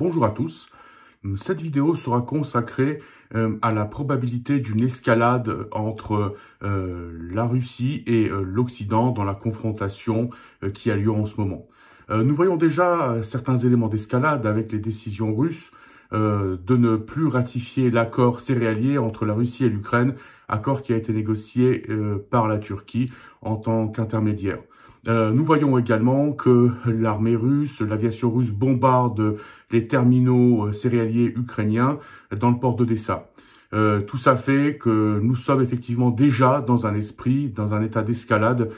Bonjour à tous. Cette vidéo sera consacrée à la probabilité d'une escalade entre la Russie et l'Occident dans la confrontation qui a lieu en ce moment. Nous voyons déjà certains éléments d'escalade avec les décisions russes de ne plus ratifier l'accord céréalier entre la Russie et l'Ukraine, accord qui a été négocié par la Turquie en tant qu'intermédiaire. Nous voyons également que l'armée russe, l'aviation russe bombarde les terminaux céréaliers ukrainiens dans le port d'Odessa. Tout ça fait que nous sommes effectivement déjà dans un état d'escalade,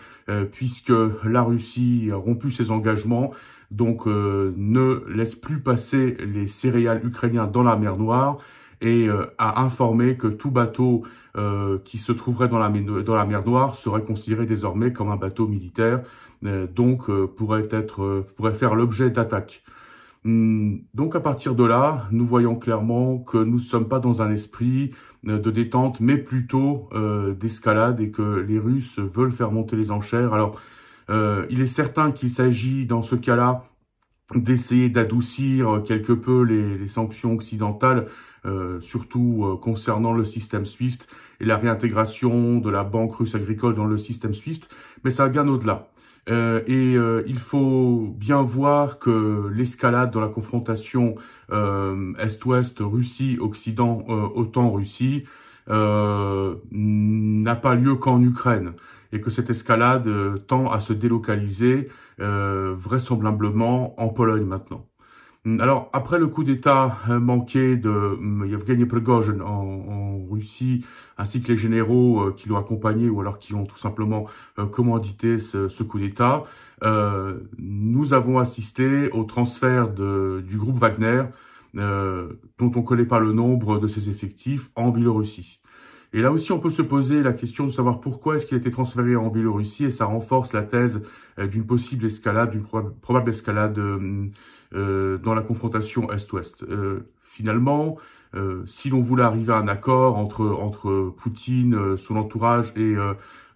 puisque la Russie a rompu ses engagements, donc ne laisse plus passer les céréales ukrainiens dans la mer Noire et a informé que tout bateau qui se trouverait dans la mer Noire serait considéré désormais comme un bateau militaire, donc pourrait faire l'objet d'attaques. Donc à partir de là, nous voyons clairement que nous ne sommes pas dans un esprit de détente, mais plutôt d'escalade, et que les Russes veulent faire monter les enchères. Alors, il est certain qu'il s'agit dans ce cas-là d'essayer d'adoucir quelque peu les sanctions occidentales, surtout concernant le système SWIFT et la réintégration de la banque russe agricole dans le système SWIFT, mais ça va bien au-delà. Il faut bien voir que l'escalade dans la confrontation Est-Ouest, Russie-Occident, OTAN-Russie n'a pas lieu qu'en Ukraine, et que cette escalade tend à se délocaliser vraisemblablement en Pologne maintenant. Alors, après le coup d'État manqué de Yevgeny Prigozhin en Russie, ainsi que les généraux qui l'ont accompagné ou alors qui ont tout simplement commandité ce coup d'État, nous avons assisté au transfert du groupe Wagner, dont on ne connaît pas le nombre de ses effectifs, en Biélorussie. Et là aussi, on peut se poser la question de savoir pourquoi est-ce qu'il a été transféré en Biélorussie, et ça renforce la thèse d'une possible escalade, d'une probable escalade dans la confrontation Est-Ouest. Finalement, si l'on voulait arriver à un accord entre Poutine, son entourage et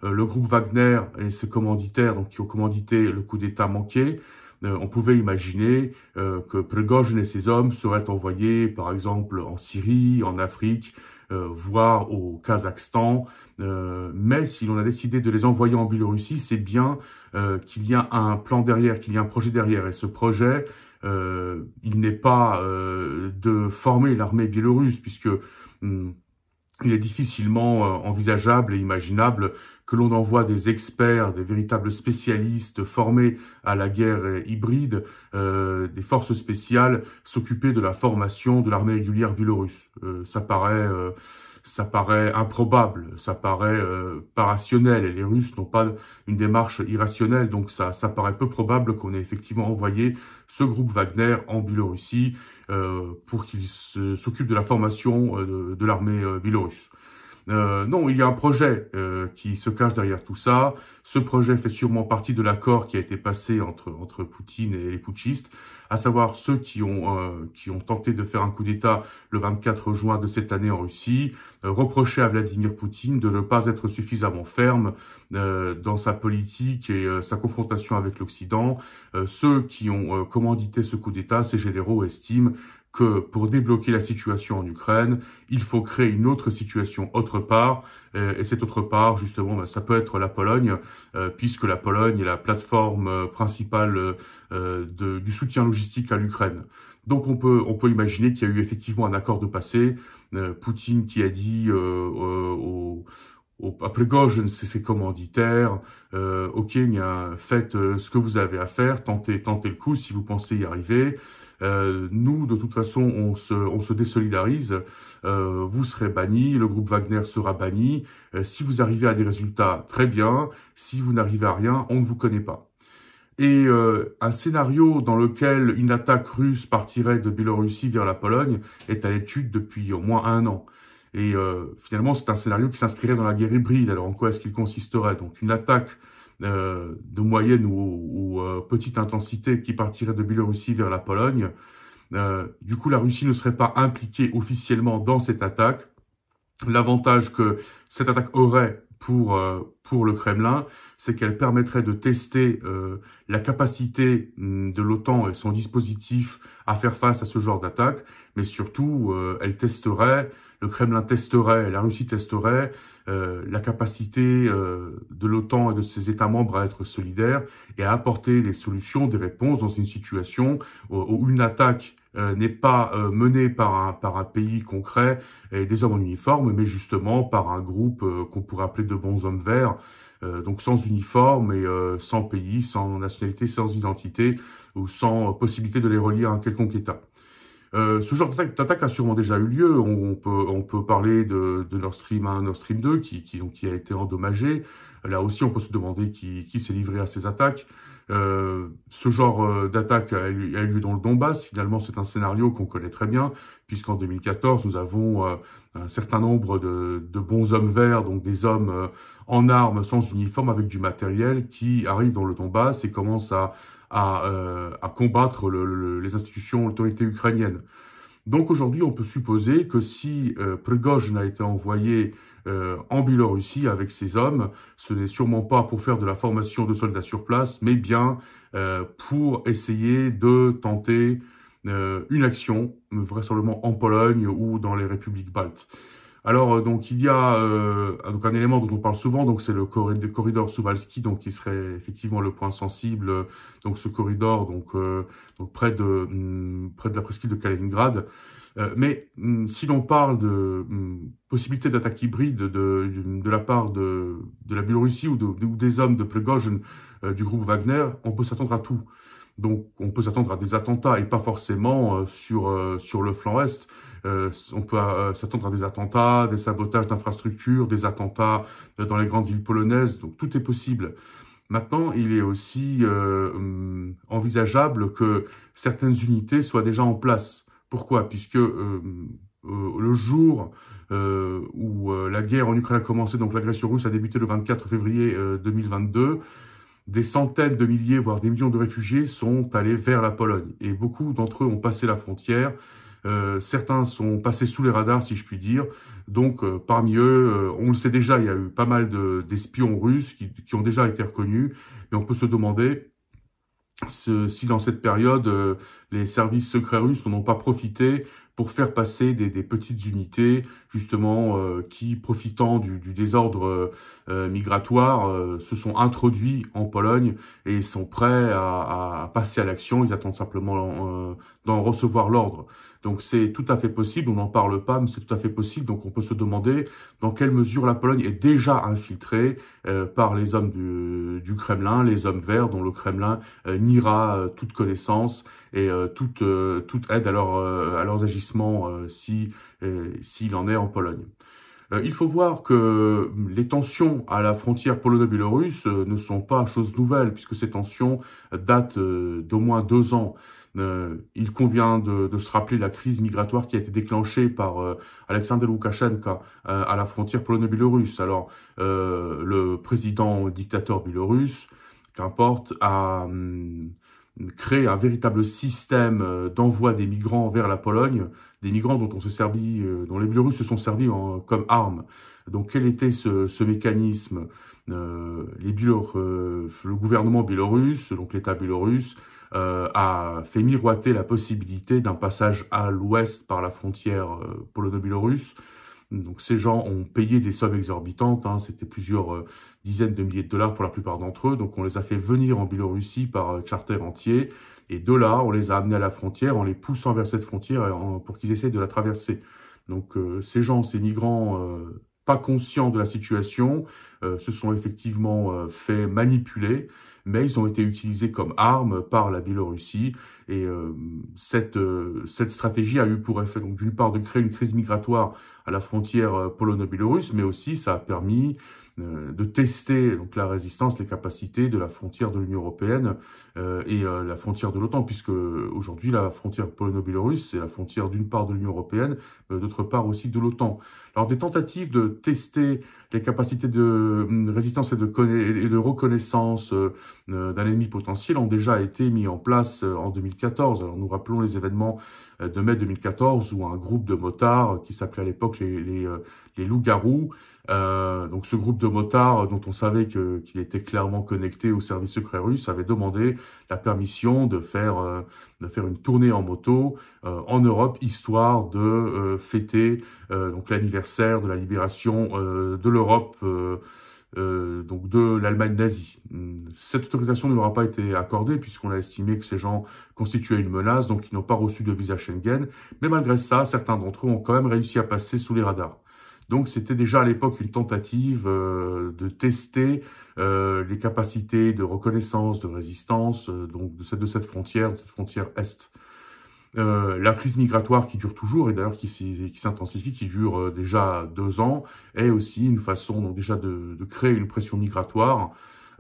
le groupe Wagner et ses commanditaires, donc qui ont commandité le coup d'État manqué, on pouvait imaginer que Prigozhin et ses hommes seraient envoyés, par exemple, en Syrie, en Afrique, voire au Kazakhstan. Mais si l'on a décidé de les envoyer en Biélorussie, c'est bien qu'il y a un plan derrière, qu'il y a un projet derrière. Et ce projet, il n'est pas de former l'armée biélorusse, puisque il est difficilement envisageable et imaginable que l'on envoie des experts, des véritables spécialistes formés à la guerre hybride, des forces spéciales, s'occuper de la formation de l'armée régulière biélorusse. Ça paraît improbable, ça paraît pas rationnel, et les Russes n'ont pas une démarche irrationnelle, donc ça paraît peu probable qu'on ait effectivement envoyé ce groupe Wagner en Biélorussie pour qu'il s'occupe de la formation de l'armée biélorusse. Non, il y a un projet qui se cache derrière tout ça. Ce projet fait sûrement partie de l'accord qui a été passé entre Poutine et les putschistes, à savoir ceux qui ont tenté de faire un coup d'État le 24 juin de cette année en Russie, reprocher à Vladimir Poutine de ne pas être suffisamment ferme dans sa politique et sa confrontation avec l'Occident. Ceux qui ont commandité ce coup d'État, ces généraux, estiment que pour débloquer la situation en Ukraine, il faut créer une autre situation autre part, et cette autre part, justement, ça peut être la Pologne, puisque la Pologne est la plateforme principale du soutien logistique à l'Ukraine. Donc on peut imaginer qu'il y a eu effectivement un accord de passé, Poutine qui a dit à Prigozhin, c'est ses commanditaires, ok, faites ce que vous avez à faire, tentez le coup si vous pensez y arriver. Nous, de toute façon, on se désolidarise. Vous serez bannis, le groupe Wagner sera banni. Si vous arrivez à des résultats, très bien. Si vous n'arrivez à rien, on ne vous connaît pas. Et un scénario dans lequel une attaque russe partirait de Biélorussie vers la Pologne est à l'étude depuis au moins 1 an. Et finalement, c'est un scénario qui s'inscrirait dans la guerre hybride. Alors, en quoi est-ce qu'il consisterait? Donc, une attaque de moyenne ou petite intensité qui partirait de Biélorussie vers la Pologne. Du coup, la Russie ne serait pas impliquée officiellement dans cette attaque. L'avantage que cette attaque aurait pour le Kremlin, c'est qu'elle permettrait de tester la capacité de l'OTAN et son dispositif à faire face à ce genre d'attaque, mais surtout, le Kremlin testerait, la Russie testerait la capacité de l'OTAN et de ses États membres à être solidaires et à apporter des solutions, des réponses dans une situation où une attaque n'est pas menée par un pays concret et des hommes en uniforme, mais justement par un groupe qu'on pourrait appeler de bons hommes verts, donc sans uniforme et sans pays, sans nationalité, sans identité ou sans possibilité de les relier à un quelconque État. Ce genre d'attaque a sûrement déjà eu lieu. On peut parler de Nord Stream 1, Nord Stream 2 qui a été endommagé. Là aussi, on peut se demander qui s'est livré à ces attaques. Ce genre d'attaque a eu lieu dans le Donbass. Finalement, c'est un scénario qu'on connaît très bien, puisqu'en 2014, nous avons un certain nombre de bons hommes verts, donc des hommes en armes, sans uniforme, avec du matériel, qui arrivent dans le Donbass et commencent à combattre les institutions, l'autorité ukrainienne. Donc aujourd'hui, on peut supposer que si Prigozhin a été envoyé en Biélorussie avec ses hommes, ce n'est sûrement pas pour faire de la formation de soldats sur place, mais bien pour essayer de tenter une action, vraisemblablement en Pologne ou dans les républiques baltes. Alors donc il y a donc un élément dont on parle souvent, donc c'est le corridor Suwalski, donc qui serait effectivement le point sensible, donc ce corridor donc près de la presqu'île de Kaliningrad. Mais si l'on parle de possibilité d'attaque hybride de la part de la Biélorussie ou des hommes de Prigozhin du groupe Wagner, on peut s'attendre à tout. Donc on peut s'attendre à des attentats et pas forcément sur le flanc est. On peut s'attendre à des attentats, des sabotages d'infrastructures, des attentats dans les grandes villes polonaises, donc tout est possible. Maintenant, il est aussi envisageable que certaines unités soient déjà en place. Pourquoi? Puisque le jour où la guerre en Ukraine a commencé, donc l'agression russe a débuté le 24 février 2022, des centaines de milliers, voire des millions de réfugiés sont allés vers la Pologne. Et beaucoup d'entre eux ont passé la frontière. Certains sont passés sous les radars, si je puis dire. Donc, parmi eux, on le sait déjà, il y a eu pas mal d'espions russes qui ont déjà été reconnus. Mais on peut se demander si dans cette période, les services secrets russes n'en ont pas profité pour faire passer des petites unités, justement, qui, profitant du désordre migratoire, se sont introduits en Pologne et sont prêts à passer à l'action. Ils attendent simplement d'en recevoir l'ordre. Donc c'est tout à fait possible, on n'en parle pas, mais c'est tout à fait possible. Donc on peut se demander dans quelle mesure la Pologne est déjà infiltrée par les hommes du Kremlin, les hommes verts, dont le Kremlin niera toute connaissance et toute aide à leurs agissements s'il en est en Pologne. Il faut voir que les tensions à la frontière polono-biélorusse ne sont pas chose nouvelle, puisque ces tensions datent d'au moins 2 ans. Il convient de se rappeler la crise migratoire qui a été déclenchée par Alexander Loukachenko à la frontière polono-biélorusse. Alors, le président dictateur biélorusse, qu'importe, a créé un véritable système d'envoi des migrants vers la Pologne, des migrants dont on s'est servi, dont les Biélorusses se sont servis comme armes. Donc, quel était ce mécanisme? Le gouvernement biélorusse, donc l'État biélorusse, a fait miroiter la possibilité d'un passage à l'ouest par la frontière polono-biélorusse. Donc ces gens ont payé des sommes exorbitantes, hein, c'était plusieurs dizaines de milliers de dollars pour la plupart d'entre eux. Donc on les a fait venir en Biélorussie par charter entier. Et de là, on les a amenés à la frontière en les poussant vers cette frontière pour qu'ils essayent de la traverser. Donc ces gens, ces migrants, pas conscients de la situation, se sont effectivement fait manipuler, mais ils ont été utilisés comme armes par la Biélorussie. Et cette stratégie a eu pour effet, donc d'une part, de créer une crise migratoire à la frontière polono-biélorusse, mais aussi ça a permis de tester donc la résistance, les capacités de la frontière de l'Union européenne et la frontière de l'OTAN, puisque aujourd'hui la frontière polono-biélorusse c'est la frontière d'une part de l'Union européenne, d'autre part aussi de l'OTAN. Alors des tentatives de tester les capacités de résistance et de reconnaissance d'un ennemi potentiel ont déjà été mis en place en 2014. Alors nous rappelons les événements de mai 2014 où un groupe de motards qui s'appelait à l'époque les loups-garous Donc ce groupe de motards, dont on savait qu'il était clairement connecté au service secret russe, avait demandé la permission de faire une tournée en moto en Europe, histoire de fêter donc l'anniversaire de la libération de l'Europe, donc de l'Allemagne nazie. Cette autorisation ne leur a pas été accordée puisqu'on a estimé que ces gens constituaient une menace, donc ils n'ont pas reçu de visa Schengen. Mais malgré ça, certains d'entre eux ont quand même réussi à passer sous les radars. Donc c'était déjà à l'époque une tentative de tester les capacités de reconnaissance, de résistance donc de cette frontière Est. La crise migratoire qui dure toujours et d'ailleurs qui s'intensifie, qui dure déjà 2 ans, est aussi une façon donc déjà de créer une pression migratoire,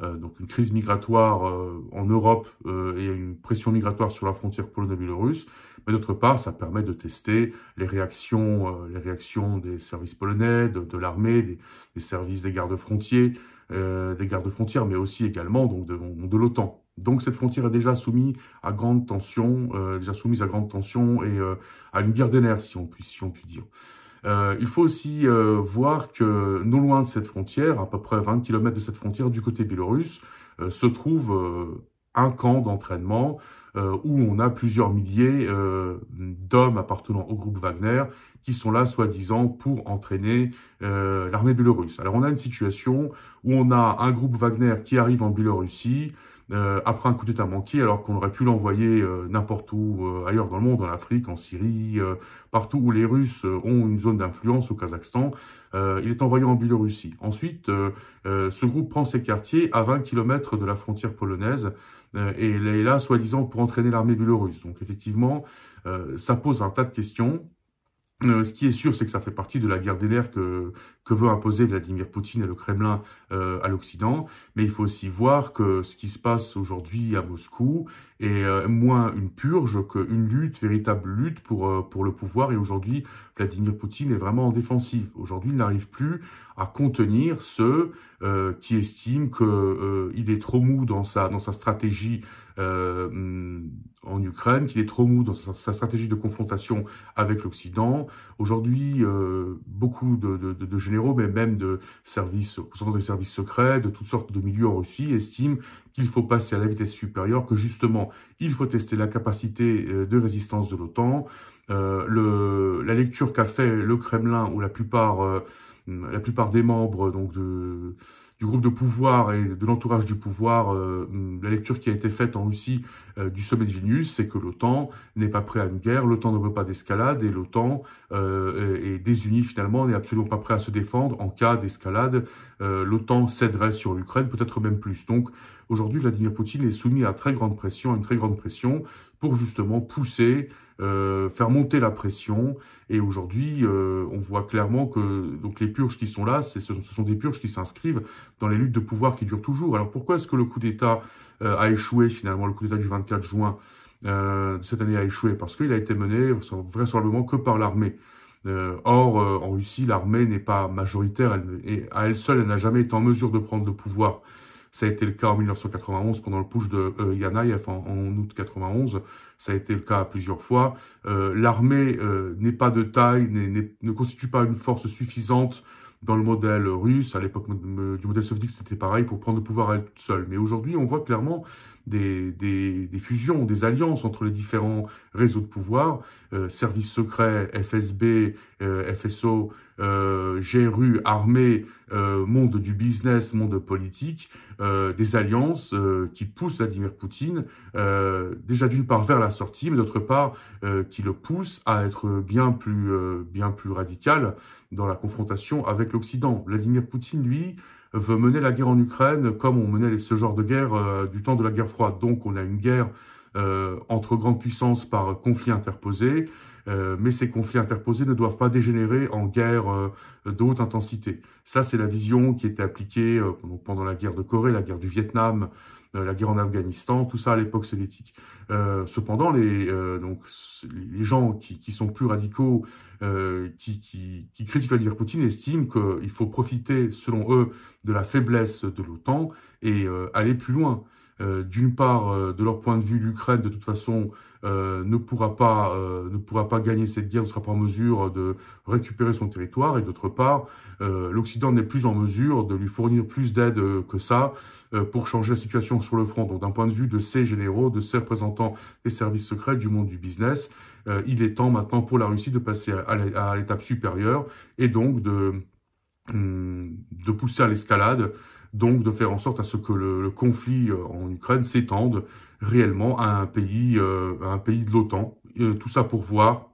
donc une crise migratoire en Europe et une pression migratoire sur la frontière polono-biélorusse. Mais d'autre part, ça permet de tester les réactions des services polonais, de l'armée, des services des gardes-frontières, mais aussi également donc de l'OTAN. Donc cette frontière est déjà soumise à grande tension, et à une guerre des nerfs, si on peut dire. Il faut aussi voir que non loin de cette frontière, à peu près 20 km de cette frontière du côté biélorusse, se trouve un camp d'entraînement où on a plusieurs milliers d'hommes appartenant au groupe Wagner qui sont là, soi-disant, pour entraîner l'armée biélorusse. Alors on a une situation où on a un groupe Wagner qui arrive en Biélorussie, après un coup d'État manqué, alors qu'on aurait pu l'envoyer n'importe où ailleurs dans le monde, en Afrique, en Syrie, partout où les Russes ont une zone d'influence, au Kazakhstan, il est envoyé en Biélorussie. Ensuite, ce groupe prend ses quartiers à 20 km de la frontière polonaise et il est là, soi-disant, pour entraîner l'armée biélorusse. Donc effectivement, ça pose un tas de questions. Ce qui est sûr, c'est que ça fait partie de la guerre des nerfs que veut imposer Vladimir Poutine et le Kremlin à l'Occident. Mais il faut aussi voir que ce qui se passe aujourd'hui à Moscou est moins une purge qu'une lutte, véritable lutte pour le pouvoir. Et aujourd'hui, Vladimir Poutine est vraiment en défensive. Aujourd'hui, il n'arrive plus à contenir ceux qui estiment qu'il est trop mou dans sa stratégie en Ukraine, qu'il est trop mou dans sa stratégie de confrontation avec l'Occident. Aujourd'hui, beaucoup de généraux, mais même de services, des services secrets, de toutes sortes de milieux en Russie, estiment qu'il faut passer à la vitesse supérieure, que justement, il faut tester la capacité de résistance de l'OTAN. La lecture qu'a fait le Kremlin, ou la plupart des membres donc du groupe de pouvoir et de l'entourage du pouvoir, la lecture qui a été faite en Russie du sommet de Vilnius, c'est que l'OTAN n'est pas prêt à une guerre, l'OTAN ne veut pas d'escalade et l'OTAN est désunie finalement, n'est absolument pas prêt à se défendre en cas d'escalade. L'OTAN céderait sur l'Ukraine, peut-être même plus. Donc aujourd'hui, Vladimir Poutine est soumis à une très grande pression pour justement pousser, faire monter la pression. Et aujourd'hui, on voit clairement que donc les purges qui sont là, ce sont des purges qui s'inscrivent dans les luttes de pouvoir qui durent toujours. Alors pourquoi est-ce que le coup d'État a échoué finalement? Le coup d'État du 24 juin de cette année a échoué parce qu'il a été mené vraisemblablement que par l'armée. Or, en Russie, l'armée n'est pas majoritaire et à elle seule, elle n'a jamais été en mesure de prendre le pouvoir. Ça a été le cas en 1991 pendant le putsch de Yanayev en août 91. Ça a été le cas plusieurs fois. L'armée n'est pas de taille, ne constitue pas une force suffisante dans le modèle russe. À l'époque du modèle soviétique, c'était pareil pour prendre le pouvoir à elle seule. Mais aujourd'hui, on voit clairement des fusions, des alliances entre les différents réseaux de pouvoir, services secrets, FSB, FSO, GRU, armée, monde du business, monde politique, des alliances qui poussent Vladimir Poutine, déjà d'une part vers la sortie, mais d'autre part qui le poussent à être bien plus radical dans la confrontation avec l'Occident. Vladimir Poutine, lui, veut mener la guerre en Ukraine comme on menait ce genre de guerre du temps de la guerre froide. Donc on a une guerre entre grandes puissances par conflits interposés, mais ces conflits interposés ne doivent pas dégénérer en guerre de haute intensité. Ça, c'est la vision qui était appliquée pendant la guerre de Corée, la guerre du Vietnam, la guerre en Afghanistan, tout ça à l'époque soviétique. Cependant, les gens qui sont plus radicaux, qui critiquent Vladimir Poutine, estiment qu'il faut profiter, selon eux, de la faiblesse de l'OTAN et aller plus loin. D'une part, de leur point de vue, l'Ukraine, de toute façon, ne pourra pas gagner cette guerre, ne sera pas en mesure de récupérer son territoire. Et d'autre part, l'Occident n'est plus en mesure de lui fournir plus d'aide que ça pour changer la situation sur le front. Donc d'un point de vue de ces généraux, de ces représentants des services secrets du monde du business, il est temps maintenant pour la Russie de passer à l'étape supérieure et donc de pousser à l'escalade, donc de faire en sorte à ce que le conflit en Ukraine s'étende réellement à un pays de l'OTAN. Tout ça pour voir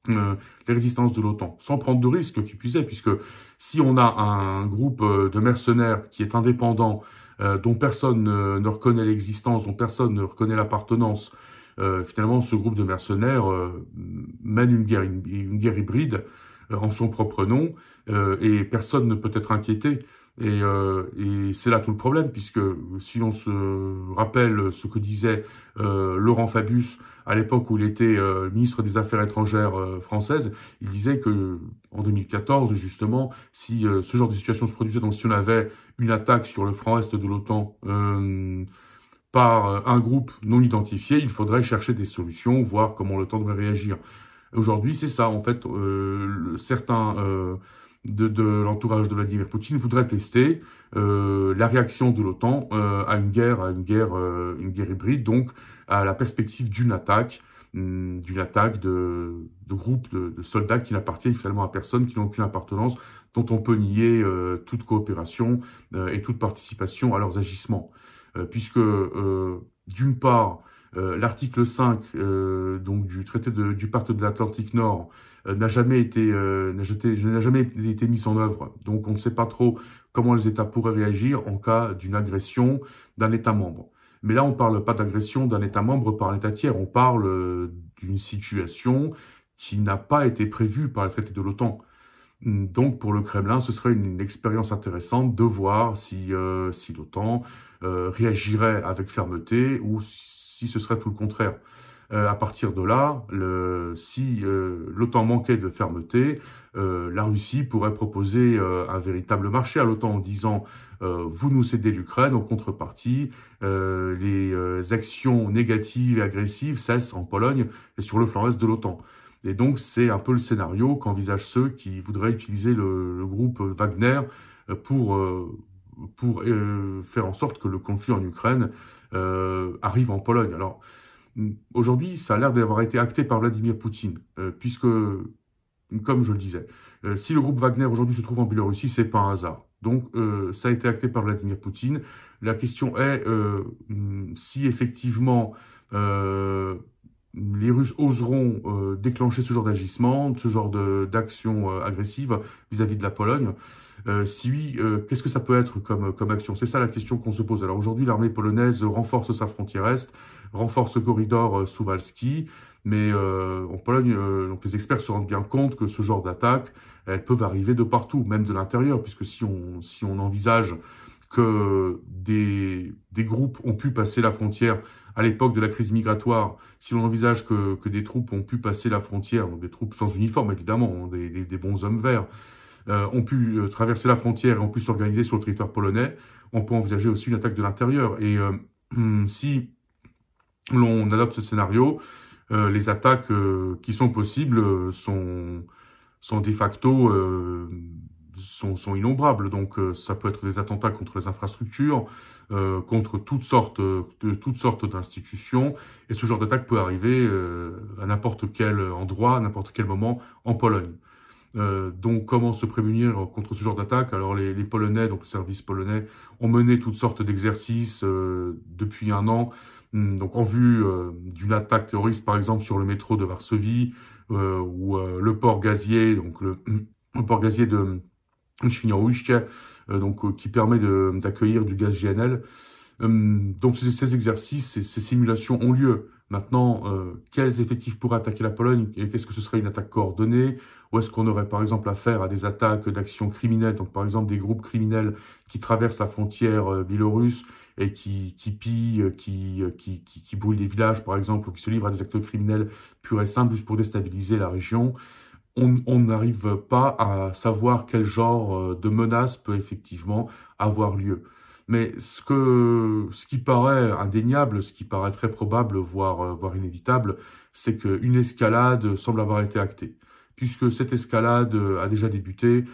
les résistances de l'OTAN, sans prendre de risques qui puisse être, puisque si on a un groupe de mercenaires qui est indépendant, dont personne ne reconnaît l'existence, dont personne ne reconnaît l'appartenance, finalement ce groupe de mercenaires mène une guerre hybride en son propre nom, et personne ne peut être inquiété. Et c'est là tout le problème, puisque si l'on se rappelle ce que disait Laurent Fabius à l'époque où il était ministre des Affaires étrangères française, il disait que en 2014, justement, si ce genre de situation se produisait, donc si on avait une attaque sur le flanc est de l'OTAN par un groupe non identifié, il faudrait chercher des solutions, voir comment l'OTAN devrait réagir. Aujourd'hui, c'est ça, en fait, certains de l'entourage de Vladimir Poutine voudraient tester la réaction de l'OTAN à une guerre hybride, donc à la perspective d'une attaque de groupes de soldats qui n'appartiennent finalement à personne, qui n'ont aucune appartenance, dont on peut nier toute coopération et toute participation à leurs agissements. Puisque, d'une part, l'article 5 donc du traité du pacte de l'Atlantique Nord n'a jamais été mis en œuvre. Donc on ne sait pas trop comment les États pourraient réagir en cas d'une agression d'un État membre. Mais là, on ne parle pas d'agression d'un État membre par un État tiers. On parle d'une situation qui n'a pas été prévue par le traité de l'OTAN. Donc pour le Kremlin, ce serait une expérience intéressante de voir si l'OTAN réagirait avec fermeté ou si ce serait tout le contraire. À partir de là, si l'OTAN manquait de fermeté, la Russie pourrait proposer un véritable marché à l'OTAN en disant vous nous cédez l'Ukraine, en contrepartie, les actions négatives et agressives cessent en Pologne et sur le flanc est de l'OTAN. Et donc c'est un peu le scénario qu'envisagent ceux qui voudraient utiliser le groupe Wagner pour faire en sorte que le conflit en Ukraine arrive en Pologne. Alors, aujourd'hui, ça a l'air d'avoir été acté par Vladimir Poutine, puisque, comme je le disais, si le groupe Wagner aujourd'hui se trouve en Biélorussie, c'est pas un hasard. Donc, ça a été acté par Vladimir Poutine. La question est si effectivement les Russes oseront déclencher ce genre d'agissement, ce genre d'action agressive vis-à-vis de la Pologne. Si oui, qu'est-ce que ça peut être comme action? C'est ça la question qu'on se pose. Alors aujourd'hui, l'armée polonaise renforce sa frontière est, renforce le corridor Suwalski, mais en Pologne, donc les experts se rendent bien compte que ce genre d'attaques, elles peuvent arriver de partout, même de l'intérieur, puisque si on envisage que des groupes ont pu passer la frontière à l'époque de la crise migratoire, si l'on envisage que des troupes ont pu passer la frontière, donc des troupes sans uniforme évidemment, des bons hommes verts, ont pu traverser la frontière et ont pu s'organiser sur le territoire polonais, on peut envisager aussi une attaque de l'intérieur. Et si l'on adopte ce scénario, les attaques qui sont possibles sont de facto sont innombrables. Donc ça peut être des attentats contre les infrastructures, contre toutes sortes d'institutions, et ce genre d'attaque peut arriver à n'importe quel endroit, à n'importe quel moment en Pologne. Donc comment se prémunir contre ce genre d'attaque? Alors les Polonais, donc le service polonais, ont mené toutes sortes d'exercices depuis un an, donc en vue d'une attaque terroriste par exemple sur le métro de Varsovie ou le port gazier, donc le port gazier de Świnoujście, donc qui permet d'accueillir du gaz GNL. Donc ces exercices, ces simulations ont lieu. Maintenant, quels effectifs pourraient attaquer la Pologne et qu'est-ce que ce serait une attaque coordonnée? Ou est-ce qu'on aurait par exemple affaire à des attaques d'actions criminelles, donc par exemple des groupes criminels qui traversent la frontière biélorusse et qui pillent, qui brûlent des villages par exemple, ou qui se livrent à des actes criminels purs et simples juste pour déstabiliser la région? On n'arrive pas à savoir quel genre de menace peut effectivement avoir lieu. Mais ce qui paraît indéniable, ce qui paraît très probable, voire inévitable, c'est qu'une escalade semble avoir été actée. Puisque cette escalade a déjà débuté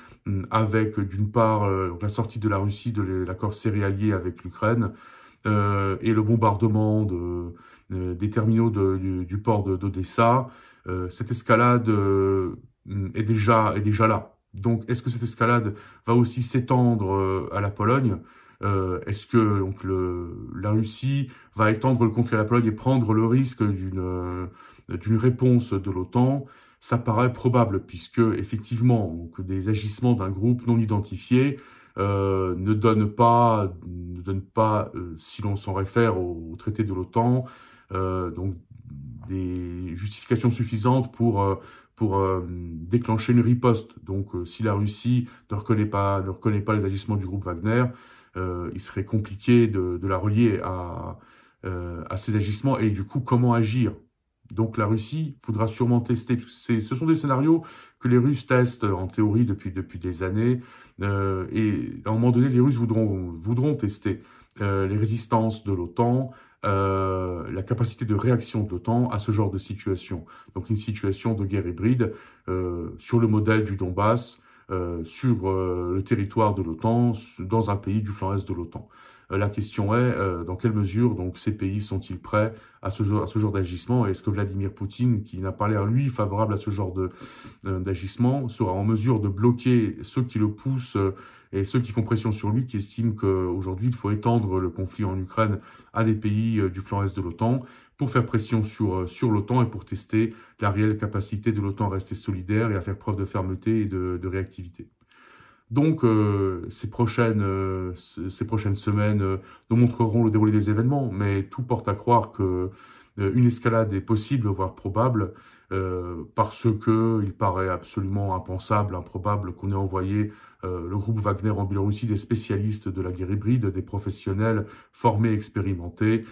avec, d'une part, la sortie de la Russie de l'accord céréalier avec l'Ukraine et le bombardement des terminaux du port d'Odessa. Cette escalade est déjà là. Donc, est-ce que cette escalade va aussi s'étendre à la Pologne? Est-ce que donc la Russie va étendre le conflit à la Pologne et prendre le risque d'une réponse de l'OTAN? Ça paraît probable, puisque effectivement donc, des agissements d'un groupe non identifié ne donnent pas, si l'on s'en réfère au traité de l'OTAN, donc des justifications suffisantes pour déclencher une riposte. Donc, si la Russie ne reconnaît pas les agissements du groupe Wagner, il serait compliqué de la relier à ces agissements. Et du coup, comment agir? Donc, la Russie faudra sûrement tester. Parce que ce sont des scénarios que les Russes testent en théorie depuis des années. Et à un moment donné, les Russes voudront tester les résistances de l'OTAN, la capacité de réaction de l'OTAN à ce genre de situation. Donc une situation de guerre hybride sur le modèle du Donbass, sur le territoire de l'OTAN, dans un pays du flanc est de l'OTAN. La question est dans quelle mesure donc ces pays sont-ils prêts à ce genre d'agissement, et est-ce que Vladimir Poutine, qui n'a pas l'air lui favorable à ce genre d'agissement, sera en mesure de bloquer ceux qui le poussent et ceux qui font pression sur lui, qui estiment qu'aujourd'hui il faut étendre le conflit en Ukraine à des pays du flanc est de l'OTAN pour faire pression sur l'OTAN et pour tester la réelle capacité de l'OTAN à rester solidaire et à faire preuve de fermeté et de réactivité. Donc, ces prochaines semaines nous montreront le déroulé des événements, mais tout porte à croire que une escalade est possible, voire probable, parce que il paraît absolument impensable, improbable qu'on ait envoyé le groupe Wagner en Biélorussie, des spécialistes de la guerre hybride, des professionnels formés, expérimentés,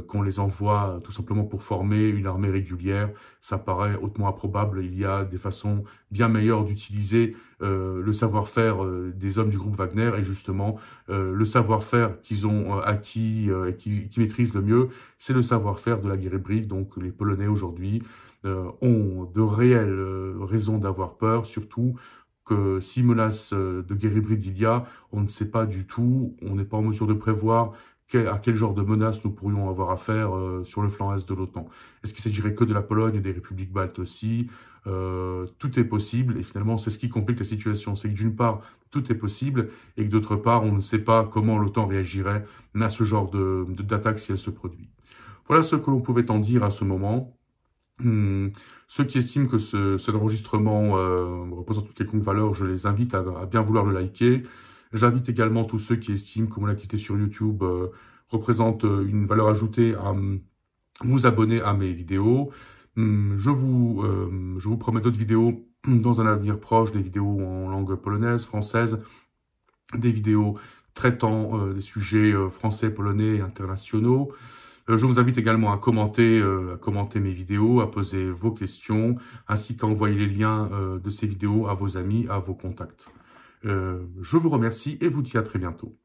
qu'on les envoie tout simplement pour former une armée régulière. Ça paraît hautement improbable. Il y a des façons bien meilleures d'utiliser le savoir-faire des hommes du groupe Wagner, et justement le savoir-faire qu'ils ont acquis et qui maîtrisent le mieux, c'est le savoir-faire de la guerre hybride. Donc les Polonais aujourd'hui ont de réelles raisons d'avoir peur, surtout que si menace de guerre hybride il y a, on ne sait pas du tout, on n'est pas en mesure de prévoir à quel genre de menaces nous pourrions avoir affaire sur le flanc est de l'OTAN. Est-ce qu'il s'agirait que de la Pologne et des républiques baltes aussi? Tout est possible, et finalement c'est ce qui complique la situation, c'est que d'une part tout est possible, et que d'autre part on ne sait pas comment l'OTAN réagirait à ce genre d'attaque si elle se produit. Voilà ce que l'on pouvait en dire à ce moment. Ceux qui estiment que cet enregistrement représente une quelconque valeur, je les invite à bien vouloir le liker. J'invite également tous ceux qui estiment que mon activité sur YouTube représente une valeur ajoutée à vous abonner à mes vidéos. Je vous promets d'autres vidéos dans un avenir proche, des vidéos en langue polonaise, française, des vidéos traitant des sujets français, polonais et internationaux. Je vous invite également à commenter mes vidéos, à poser vos questions, ainsi qu'à envoyer les liens de ces vidéos à vos amis, à vos contacts. Je vous remercie et vous dis à très bientôt.